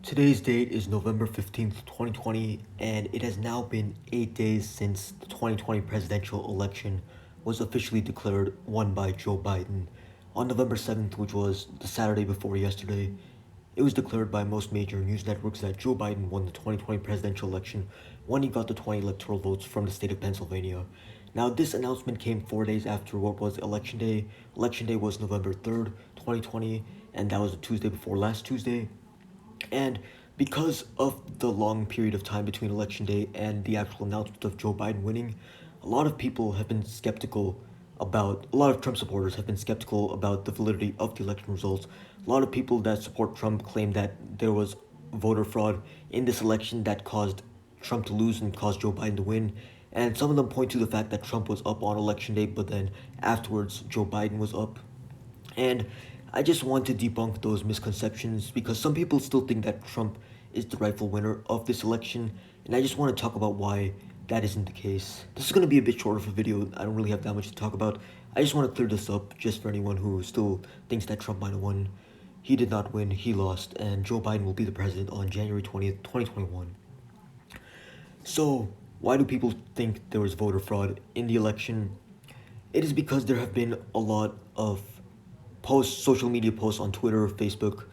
Today's date is November 15th, 2020, and it has now been 8 days since the 2020 presidential election was officially declared won by Joe Biden. On November 7th, which was the Saturday before yesterday, it was declared by most major news networks that Joe Biden won the 2020 presidential election when he got the 20 electoral votes from the state of Pennsylvania. Now, this announcement came 4 days after what was Election Day. Election Day was November 3rd, 2020, and that was the Tuesday before last Tuesday. And because of the long period of time between Election Day and the actual announcement of Joe Biden winning, a lot of Trump supporters have been skeptical about the validity of the election results. A lot of people that support Trump claim that there was voter fraud in this election that caused Trump to lose and caused Joe Biden to win. And some of them point to the fact that Trump was up on Election Day, but then afterwards, Joe Biden was up. And I just want to debunk those misconceptions because some people still think that Trump is the rightful winner of this election, and I just want to talk about why that isn't the case. This is going to be a bit shorter of a video. I don't really have that much to talk about. I just want to clear this up just for anyone who still thinks that Trump might have won. He did not win, he lost, and Joe Biden will be the president on January 20th, 2021. So, why do people think there was voter fraud in the election? It is because there have been a lot of social media posts on Twitter, Facebook,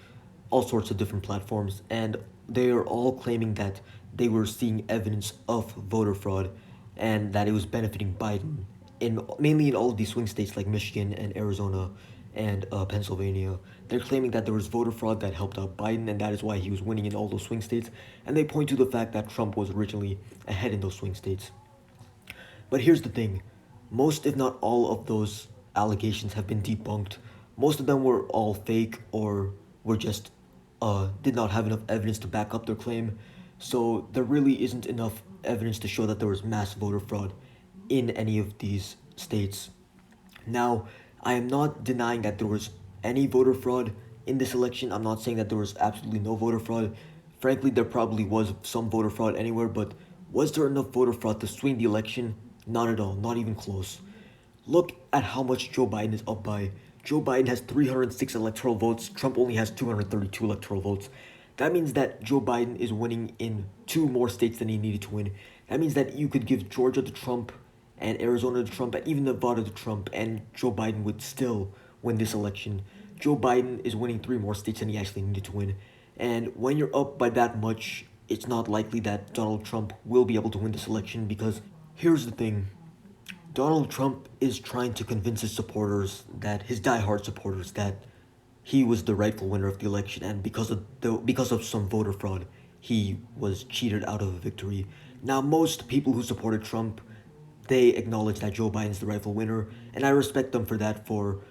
all sorts of different platforms, and they are all claiming that they were seeing evidence of voter fraud and that it was benefiting Biden in mainly in all of these swing states like Michigan and Arizona and Pennsylvania. They're claiming that there was voter fraud that helped out Biden, and that is why he was winning in all those swing states. And they point to the fact that Trump was originally ahead in those swing states. But here's the thing: most, if not all, of those allegations have been debunked. Most of them were all fake or were just did not have enough evidence to back up their claim. So there really isn't enough evidence to show that there was mass voter fraud in any of these states. Now, I am not denying that there was any voter fraud in this election. I'm not saying that there was absolutely no voter fraud. Frankly, there probably was some voter fraud anywhere, but was there enough voter fraud to swing the election? Not at all, not even close. Look at how much Joe Biden is up by. Joe Biden has 306 electoral votes. Trump only has 232 electoral votes. That means that Joe Biden is winning in two more states than he needed to win. That means that you could give Georgia to Trump and Arizona to Trump and even Nevada to Trump, and Joe Biden would still win this election. Joe Biden is winning three more states than he actually needed to win. And when you're up by that much, it's not likely that Donald Trump will be able to win this election because here's the thing: Donald Trump is trying to convince his supporters, that his diehard supporters, that he was the rightful winner of the election, and because of some voter fraud, he was cheated out of a victory. Now, most people who supported Trump, they acknowledge that Joe Biden's the rightful winner, and I respect them for that, for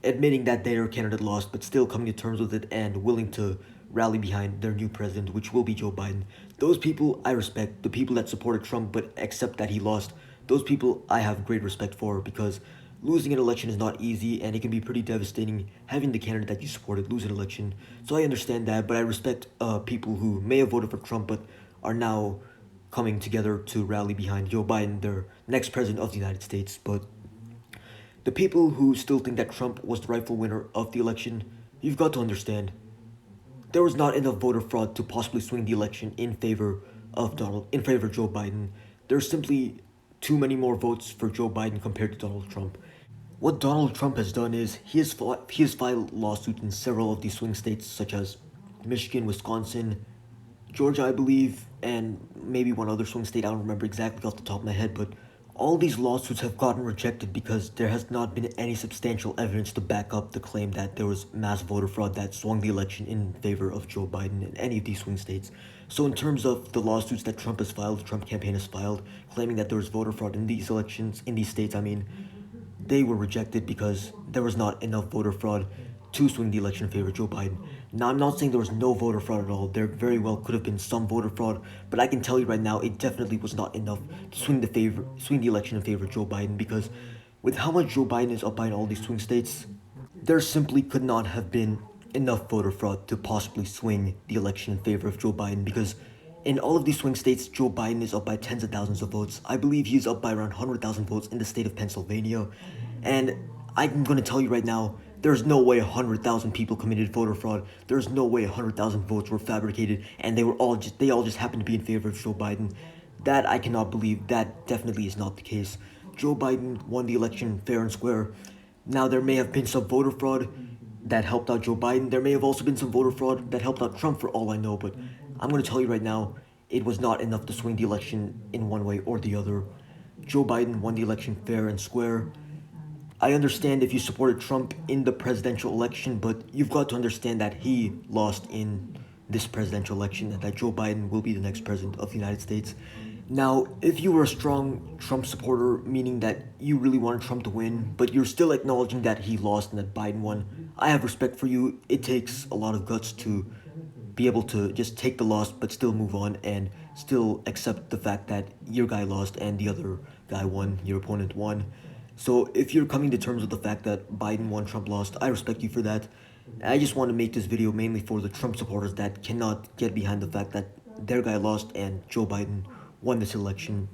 admitting that their candidate lost, but still coming to terms with it and willing to rally behind their new president, which will be Joe Biden. Those people I respect. The people that supported Trump but accept that he lost, those people I have great respect for, because losing an election is not easy and it can be pretty devastating having the candidate that you supported lose an election. So I understand that, but I respect people who may have voted for Trump but are now coming together to rally behind Joe Biden, their next president of the United States. But the people who still think that Trump was the rightful winner of the election, you've got to understand, there was not enough voter fraud to possibly swing the election in favor of Joe Biden. There's simply too many more votes for Joe Biden compared to Donald Trump. What Donald Trump has done is he has filed lawsuits in several of these swing states such as Michigan, Wisconsin, Georgia, I believe, and maybe one other swing state. I don't remember exactly off the top of my head, but all these lawsuits have gotten rejected because there has not been any substantial evidence to back up the claim that there was mass voter fraud that swung the election in favor of Joe Biden in any of these swing states. So, in terms of the lawsuits that Trump has filed, the Trump campaign has filed, claiming that there was voter fraud in these elections, in these states, I mean, they were rejected because there was not enough voter fraud to swing the election in favor of Joe Biden. Now, I'm not saying there was no voter fraud at all. There very well could have been some voter fraud, but I can tell you right now, it definitely was not enough to swing the election in favor of Joe Biden. Because with how much Joe Biden is up by in all these swing states, there simply could not have been enough voter fraud to possibly swing the election in favor of Joe Biden. Because in all of these swing states, Joe Biden is up by tens of thousands of votes. I believe he is up by around 100,000 votes in the state of Pennsylvania. And I'm going to tell you right now, There's no way 100,000 people committed voter fraud. There's no way 100,000 votes were fabricated, and they all just happened to be in favor of Joe Biden. That I cannot believe. That definitely is not the case. Joe Biden won the election fair and square. Now there may have been some voter fraud that helped out Joe Biden. There may have also been some voter fraud that helped out Trump for all I know, but I'm going to tell you right now, it was not enough to swing the election in one way or the other. Joe Biden won the election fair and square. I understand if you supported Trump in the presidential election, but you've got to understand that he lost in this presidential election and that Joe Biden will be the next president of the United States. Now, if you were a strong Trump supporter, meaning that you really wanted Trump to win, but you're still acknowledging that he lost and that Biden won, I have respect for you. It takes a lot of guts to be able to just take the loss but still move on and still accept the fact that your guy lost and the other guy won, your opponent won. So if you're coming to terms with the fact that Biden won, Trump lost, I respect you for that. I just want to make this video mainly for the Trump supporters that cannot get behind the fact that their guy lost and Joe Biden won this election.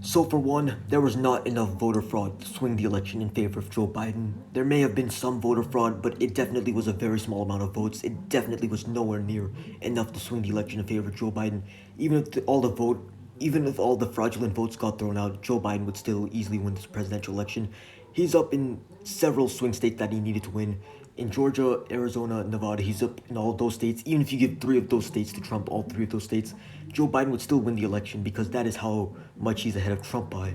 So for one, there was not enough voter fraud to swing the election in favor of Joe Biden. There may have been some voter fraud, but it definitely was a very small amount of votes. It definitely was nowhere near enough to swing the election in favor of Joe Biden. Even if all the fraudulent votes got thrown out, Joe Biden would still easily win this presidential election. He's up in several swing states that he needed to win. In Georgia, Arizona, Nevada, he's up in all those states. Even if you give three of those states to Trump, all three of those states, Joe Biden would still win the election because that is how much he's ahead of Trump by.